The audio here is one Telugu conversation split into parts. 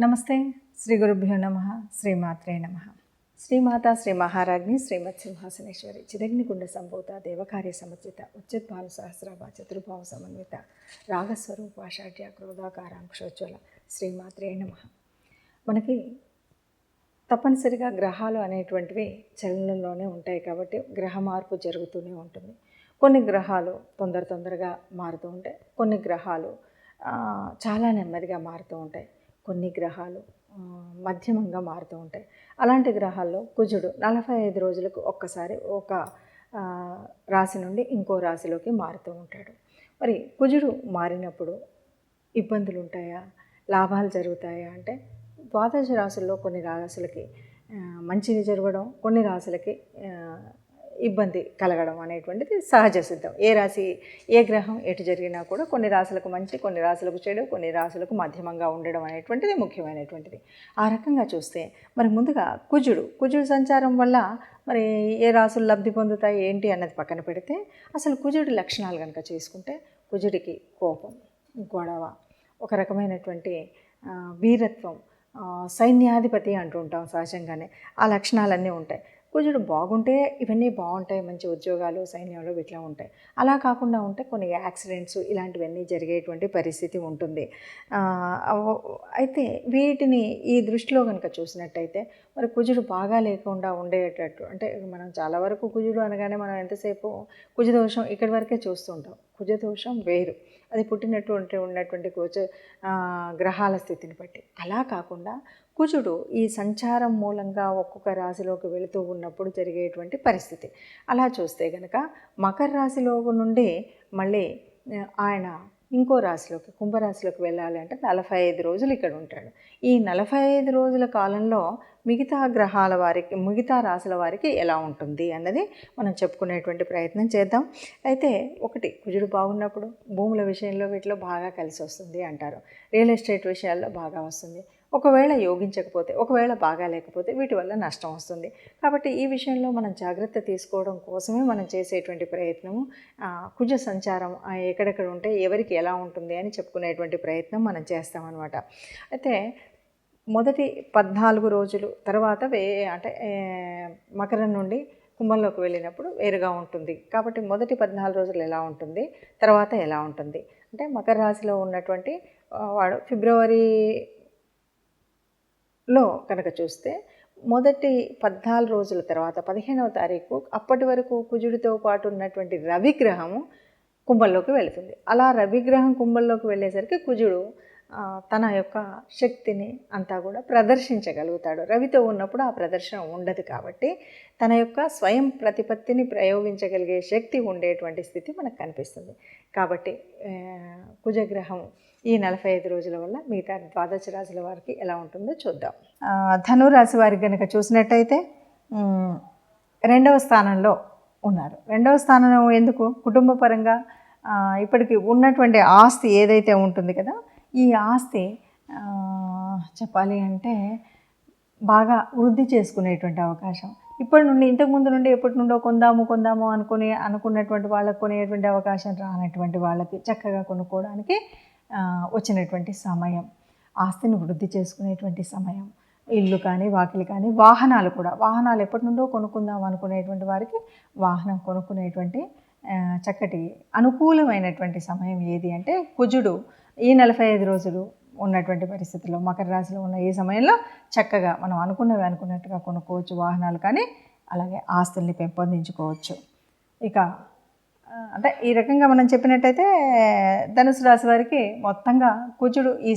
నమస్తే. శ్రీ గురుభ్యో నమః. శ్రీమాత్రే నమః. శ్రీమాతా శ్రీ మహారాజ్ఞి శ్రీమత్ సింహాసనేశ్వరి చిదగ్నికుండ సంభూత దేవకార్య సమర్జిత ఉచ్యద్భాను సహస్రాభ చతుర్భావ సమన్విత రాగస్వరూపాషాఢ్య క్రోధాకారాంక్షోజ్వల శ్రీమాత్రే నమః. మనకి తప్పనిసరిగా గ్రహాలు అనేటువంటివి చలనంలోనే ఉంటాయి కాబట్టి గ్రహ మార్పు జరుగుతూనే ఉంటుంది. కొన్ని గ్రహాలు తొందరగా మారుతూ ఉంటాయి, కొన్ని గ్రహాలు చాలా నెమ్మదిగా మారుతూ ఉంటాయి, కొన్ని గ్రహాలు మధ్యమంగా మారుతూ ఉంటాయి. అలాంటి గ్రహాల్లో కుజుడు 45 రోజులకు ఒక్కసారి ఒక రాశి నుండి ఇంకో రాశిలోకి మారుతూ ఉంటాడు. మరి కుజుడు మారినప్పుడు ఇబ్బందులు ఉంటాయా, లాభాలు జరుగుతాయా అంటే ద్వాదశ రాశుల్లో కొన్ని రాశులకి మంచిది జరగడం, కొన్ని రాశులకి ఇబ్బంది కలగడం అనేటువంటిది సహజ సిద్ధం. ఏ రాశి ఏ గ్రహం ఎటు జరిగినా కూడా కొన్ని రాశులకు మంచి, కొన్ని రాశులకు చెడు, కొన్ని రాశులకు మధ్యమంగా ఉండడం అనేటువంటిది ముఖ్యమైనటువంటిది. ఆ రకంగా చూస్తే మరి ముందుగా కుజుడు సంచారం వల్ల మరి ఏ రాశులు లబ్ధి పొందుతాయి ఏంటి అన్నది పక్కన పెడితే అసలు కుజుడి లక్షణాలు కనుక చేసుకుంటే కుజుడికి కోపం, గొడవ, ఒక రకమైనటువంటి వీరత్వం, సైన్యాధిపతి అంటూ ఉంటాం సహజంగానే. ఆ లక్షణాలన్నీ ఉంటాయి. కుజుడు బాగుంటే ఇవన్నీ బాగుంటాయి, మంచి ఉద్యోగాలు సైన్యంలో ఇట్లా ఉంటాయి. అలా కాకుండా ఉంటే కొన్ని యాక్సిడెంట్స్ ఇలాంటివన్నీ జరిగేటువంటి పరిస్థితి ఉంటుంది. అయితే వీటిని ఈ దృష్టిలో కనుక చూసినట్టయితే మరి కుజుడు బాగా లేకుండా ఉండేటట్టు అంటే మనం చాలా వరకు కుజుడు అనగానే మనం ఎంతసేపు కుజదోషం ఇక్కడి వరకే చూస్తూ ఉంటాం. కుజదోషం వేరు, అది ఉన్నటువంటి గ్రహాల స్థితిని బట్టి. అలా కాకుండా కుజుడు ఈ సంచారం మూలంగా ఒక్కొక్క రాశిలోకి వెళుతూ ఉన్నప్పుడు జరిగేటువంటి పరిస్థితి అలా చూస్తే కనుక మకర రాశిలో నుండి మళ్ళీ ఆయన ఇంకో రాశిలోకి కుంభరాశిలోకి వెళ్ళాలి అంటే 45 రోజులు ఇక్కడ ఉంటాడు. ఈ 45 రోజుల కాలంలో మిగతా గ్రహాల వారికి, మిగతా రాశుల వారికి ఎలా ఉంటుంది అన్నది మనం చెప్పుకునేటువంటి ప్రయత్నం చేద్దాం. అయితే ఒకటి, కుజుడు బాగున్నప్పుడు భూముల విషయంలో వీటిలో బాగా కలిసి వస్తుంది అంటారు. రియల్ ఎస్టేట్ విషయాల్లో బాగా వస్తుంది. ఒకవేళ యోగించకపోతే, ఒకవేళ బాగా లేకపోతే వీటి వల్ల నష్టం వస్తుంది. కాబట్టి ఈ విషయంలో మనం జాగ్రత్త తీసుకోవడం కోసమే మనం చేసేటువంటి ప్రయత్నము కుజ సంచారం ఎక్కడెక్కడ ఉంటే ఎవరికి ఎలా ఉంటుంది అని చెప్పుకునేటువంటి ప్రయత్నం మనం చేస్తామన్నమాట. అయితే మొదటి 14 రోజులు తర్వాత అంటే మకరం నుండి కుంభంలోకి వెళ్ళినప్పుడు వేరుగా ఉంటుంది. కాబట్టి మొదటి 14 రోజులు ఎలా ఉంటుంది, తర్వాత ఎలా ఉంటుంది అంటే మకర రాశిలో ఉన్నటువంటి వాడు ఫిబ్రవరిలో కనుక చూస్తే మొదటి 14 రోజుల తర్వాత 15వ తారీఖు అప్పటి వరకు కుజుడితో పాటు ఉన్నటువంటి రవిగ్రహము కుంభంలోకి వెళుతుంది. అలా రవిగ్రహం కుంభంలోకి వెళ్ళేసరికి కుజుడు తన యొక్క శక్తిని అంతా కూడా ప్రదర్శించగలుగుతాడు. రవితో ఉన్నప్పుడు ఆ ప్రదర్శన ఉండదు కాబట్టి తన యొక్క స్వయం ప్రతిపత్తిని ప్రయోగించగలిగే శక్తి ఉండేటువంటి స్థితి మనకు కనిపిస్తుంది. కాబట్టి కుజగ్రహం ఈ 45 రోజుల వల్ల మిగతా ద్వాదశ రాశుల వారికి ఎలా ఉంటుందో చూద్దాం. ధనురాశి వారికి కనుక చూసినట్టయితే 2వ స్థానంలో ఉన్నారు. 2వ స్థానం ఎందుకు? కుటుంబ పరంగా ఇప్పటికి ఉన్నటువంటి ఆస్తి ఏదైతే ఉంటుంది కదా, ఈ ఆస్తి చెప్పాలి అంటే బాగా వృద్ధి చేసుకునేటువంటి అవకాశం ఇప్పటి నుండి, ఇంతకుముందు నుండి ఎప్పటి నుండో కొందాము అనుకున్నటువంటి వాళ్ళకు కొనేటువంటి అవకాశం రానటువంటి వాళ్ళకి చక్కగా కొనుక్కోవడానికి వచ్చినటువంటి సమయం, ఆస్తిని వృద్ధి చేసుకునేటువంటి సమయం. ఇల్లు కానీ, వాకిలి కానీ, వాహనాలు కూడా, వాహనాలు ఎప్పటి నుండో కొనుక్కుందాం అనుకునేటువంటి వారికి వాహనం కొనుక్కునేటువంటి చక్కటి అనుకూలమైనటువంటి సమయం ఏది అంటే కుజుడు ఈ 45 రోజులు ఉన్నటువంటి పరిస్థితుల్లో మకర రాశిలో ఉన్న ఈ సమయంలో చక్కగా మనం అనుకున్నట్టుగా కొనుక్కోవచ్చు వాహనాలు కానీ, అలాగే ఆస్తుల్ని పెంపొందించుకోవచ్చు. ఇక అంటే ఈ రకంగా మనం చెప్పినట్టయితే ధనుసు రాశి వారికి మొత్తంగా కుజుడు ఈ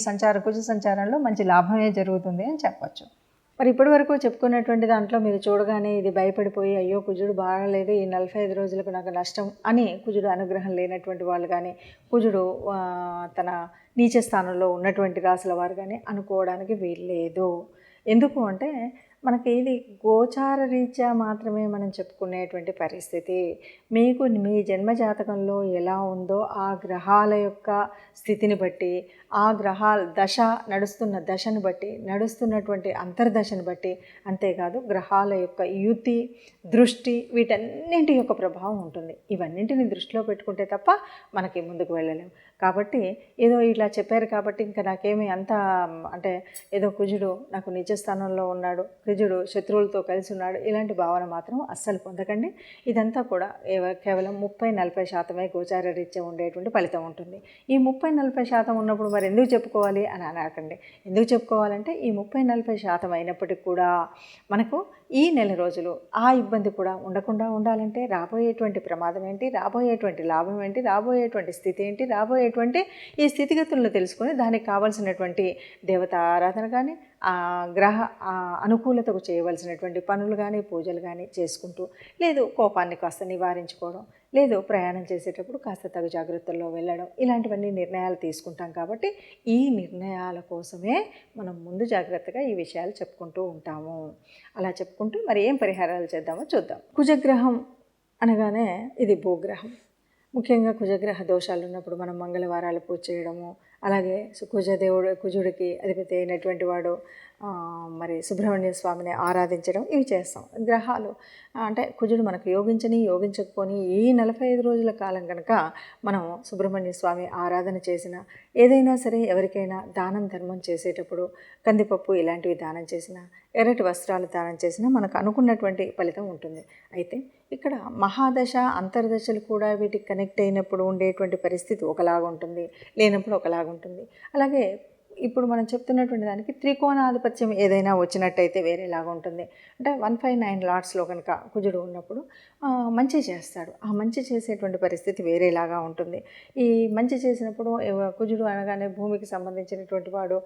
కుజ సంచారంలో మంచి లాభమే జరుగుతుంది అని చెప్పచ్చు. మరి ఇప్పటి వరకు చెప్పుకున్నటువంటి దాంట్లో మీరు చూడగానే ఇది భయపడిపోయి అయ్యో కుజుడు బాగాలేదు, ఈ 45 రోజులకు నాకు నష్టం అని కుజుడు అనుగ్రహం లేనటువంటి వాళ్ళు కానీ, కుజుడు తన నీచ స్థానంలో ఉన్నటువంటి రాశుల వారు కానీ అనుకోవడానికి వీల్లేదు. ఎందుకు అంటే మనకి ఇది గోచార రీత్యా మాత్రమే మనం చెప్పుకునేటువంటి పరిస్థితి. మీకు మీ జన్మజాతకంలో ఎలా ఉందో ఆ గ్రహాల యొక్క స్థితిని బట్టి, ఆ గ్రహాల దశ నడుస్తున్న దశను బట్టి, నడుస్తున్నటువంటి అంతర్దశను బట్టి, అంతేకాదు గ్రహాల యొక్క యుతి, దృష్టి, వీటన్నింటి యొక్క ప్రభావం ఉంటుంది. ఇవన్నింటిని దృష్టిలో పెట్టుకుంటే తప్ప మనకి ముందుకు వెళ్ళలేము. కాబట్టి ఏదో ఇట్లా చెప్పారు కాబట్టి ఇంకా నాకేమీ అంత అంటే ఏదో కుజుడు నాకు నిజస్థానంలో ఉన్నాడు, కుజుడు శత్రువులతో కలిసి ఉన్నాడు, ఇలాంటి భావన మాత్రం అస్సలు పొందకండి. ఇదంతా కూడా కేవలం 30-40% గోచార రీత్యా ఉండేటువంటి ఫలితం ఉంటుంది. ఈ 30-40% ఉన్నప్పుడు మరి ఎందుకు చెప్పుకోవాలి అని అనకండి. ఎందుకు చెప్పుకోవాలంటే ఈ 30-40% అయినప్పటికీ కూడా మనకు ఈ నెల రోజులు ఆ ఇబ్బంది కూడా ఉండకుండా ఉండాలంటే రాబోయేటువంటి ప్రమాదం ఏంటి, రాబోయేటువంటి లాభం ఏంటి, రాబోయేటువంటి స్థితి ఏంటి, రాబోయేటువంటి ఈ స్థితిగతులను తెలుసుకొని దానికి కావాల్సినటువంటి దేవత ఆరాధన కానీ, గ్రహ అనుకూలతకు చేయవలసినటువంటి పనులు కానీ, పూజలు కానీ చేసుకుంటూ, లేదు కోపాన్ని కాస్త నివారించుకోవడం, లేదు ప్రయాణం చేసేటప్పుడు కాస్త తగు జాగ్రత్తల్లో వెళ్ళడం, ఇలాంటివన్నీ నిర్ణయాలు తీసుకుంటాం. కాబట్టి ఈ నిర్ణయాల కోసమే మనం ముందు జాగ్రత్తగా ఈ విషయాలు చెప్పుకుంటూ ఉంటాము. అలా చెప్పుకుంటూ మరి ఏం పరిహారాలు చేద్దామో చూద్దాం. కుజగ్రహం అనగానే ఇది భూగ్రహం. ముఖ్యంగా కుజగ్రహ దోషాలు ఉన్నప్పుడు మనం మంగళవారాలు పూజ చేయడము, అలాగే కుజుడికి అధిపతి అయినటువంటి వాడు మరి సుబ్రహ్మణ్య స్వామిని ఆరాధించడం, ఇవి చేస్తాం. గ్రహాలు అంటే కుజుడు మనకు యోగించకపోని ఈ 45 రోజుల కాలం కనుక మనం సుబ్రహ్మణ్య స్వామి ఆరాధన చేసిన, ఏదైనా సరే ఎవరికైనా దానం ధర్మం చేసేటప్పుడు కందిపప్పు ఇలాంటివి దానం చేసినా, ఎర్రటి వస్త్రాలు దానం చేసినా మనకు అనుకున్నటువంటి ఫలితం ఉంటుంది. అయితే ఇక్కడ మహాదశ అంతర్దశలు కూడా వీటికి కనెక్ట్ అయినప్పుడు ఉండేటువంటి పరిస్థితి ఒకలాగా ఉంటుంది, లేనప్పుడు ఒకలాగా ఉంటుంది. అలాగే ఇప్పుడు మనం చెప్తున్నటువంటి దానికి త్రికోణాధిపత్యం ఏదైనా వచ్చినట్టయితే వేరేలాగా ఉంటుంది. అంటే 159 లాట్స్లో కనుక కుజుడు ఉన్నప్పుడు మంచి చేస్తాడు. ఆ మంచి చేసేటువంటి పరిస్థితి వేరేలాగా ఉంటుంది. ఈ మంచి చేసినప్పుడు కుజుడు అనగానే భూమికి సంబంధించినటువంటి వాడు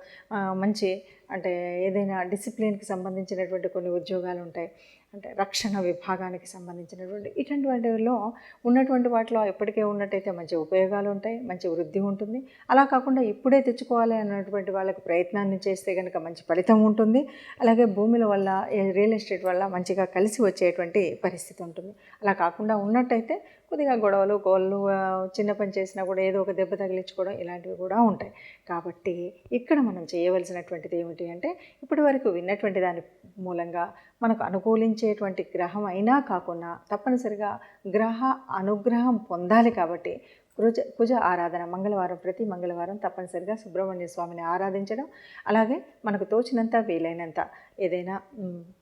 మంచి అంటే ఏదైనా డిసిప్లిన్కి సంబంధించినటువంటి కొన్ని ఉద్యోగాలు ఉంటాయి, అంటే రక్షణ విభాగానికి సంబంధించినటువంటి ఇటువంటి వాటిలో ఉన్నటువంటి వాటిలో ఎప్పటికే ఉన్నట్టయితే మంచి ఉపయోగాలు ఉంటాయి, మంచి వృద్ధి ఉంటుంది. అలా కాకుండా ఇప్పుడే తెచ్చుకోవాలి అన్నటువంటి వాళ్ళకి ప్రయత్నాన్ని చేస్తే కనుక మంచి ఫలితం ఉంటుంది. అలాగే భూముల వల్ల రియల్ ఎస్టేట్ వల్ల మంచిగా కలిసి వచ్చేటువంటి పరిస్థితి ఉంటుంది. అలా కాకుండా ఉన్నట్టయితే కొద్దిగా గొడవలు గోళ్ళు, చిన్న పని చేసినా కూడా ఏదో ఒక దెబ్బ తగిలించుకోవడం ఇలాంటివి కూడా ఉంటాయి. కాబట్టి ఇక్కడ మనం చేయవలసినటువంటిది ఏమిటి అంటే ఇప్పటి వరకు విన్నటువంటి దాని మూలంగా మనకు అనుకూలించేటువంటి గ్రహం అయినా కాకుండా తప్పనిసరిగా గ్రహ అనుగ్రహం పొందాలి. కాబట్టి కుజ ఆరాధన ప్రతి మంగళవారం తప్పనిసరిగా సుబ్రహ్మణ్య స్వామిని ఆరాధించడం, అలాగే మనకు తోచినంత వీలైనంత ఏదైనా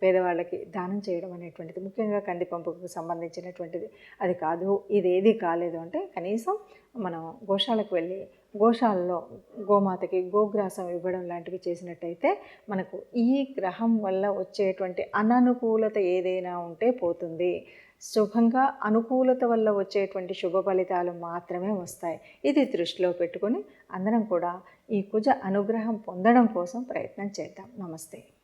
పేదవాళ్ళకి దానం చేయడం అనేటువంటిది, ముఖ్యంగా కందిపంపుకు సంబంధించినటువంటిది. అది కాదు ఇదేది కాలేదు అంటే కనీసం మనం గోశాలకు వెళ్ళి గోశాలలో గోమాతకి గోగ్రాసం ఇవ్వడం లాంటివి చేసినట్టయితే మనకు ఈ గ్రహం వల్ల వచ్చేటువంటి అననుకూలత ఏదైనా ఉంటే పోతుంది. శుభంగా అనుకూలత వల్ల వచ్చేటువంటి శుభ ఫలితాలు మాత్రమే వస్తాయి. ఇది దృష్టిలో పెట్టుకొని అందరం కూడా ఈ కుజ అనుగ్రహం పొందడం కోసం ప్రయత్నం చేద్దాం. నమస్తే.